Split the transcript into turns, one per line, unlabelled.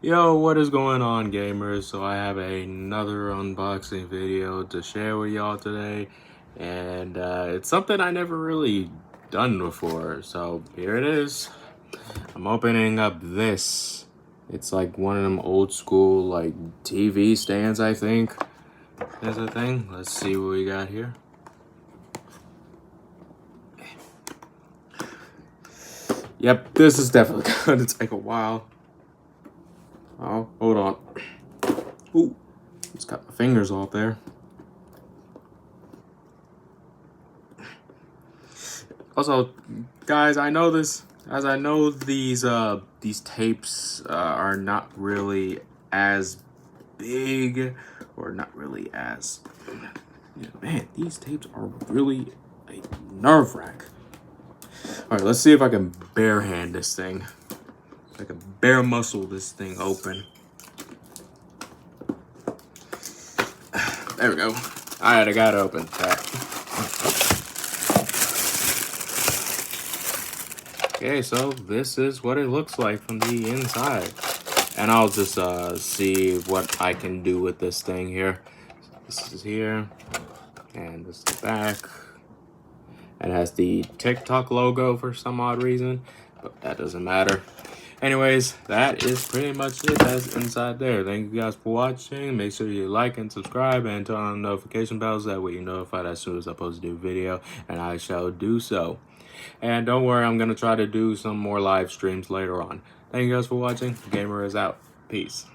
Yo, what is going on, gamers? So I have another unboxing video to share with y'all today, and it's something I never really done before. So here it is. I'm opening up this. It's like one of them old school like TV stands, I think. Is a thing. Let's see what we got here. Yep, this is definitely gonna take a while. Oh, hold on. Ooh, just got my fingers off there. Also, guys, I know this, as I know these tapes are not really as big, or not really as, man, these tapes are really a nerve wrack. All right, let's see if I can bare hand this thing. If I can bare muscle this thing open. There we go. All right, I got it open. Okay, so this is what it looks like from the inside. And I'll just see what I can do with this thing here. This is here, and this is the back. It has the TikTok logo for some odd reason, but that doesn't matter. Anyways, that is pretty much it. That's inside there. Thank you guys for watching. Make sure you like and subscribe and turn on notification bells. That way you're notified as soon as I post a new video, and I shall do so. And don't worry, I'm going to try to do some more live streams later on. Thank you guys for watching. Gamer is out. Peace.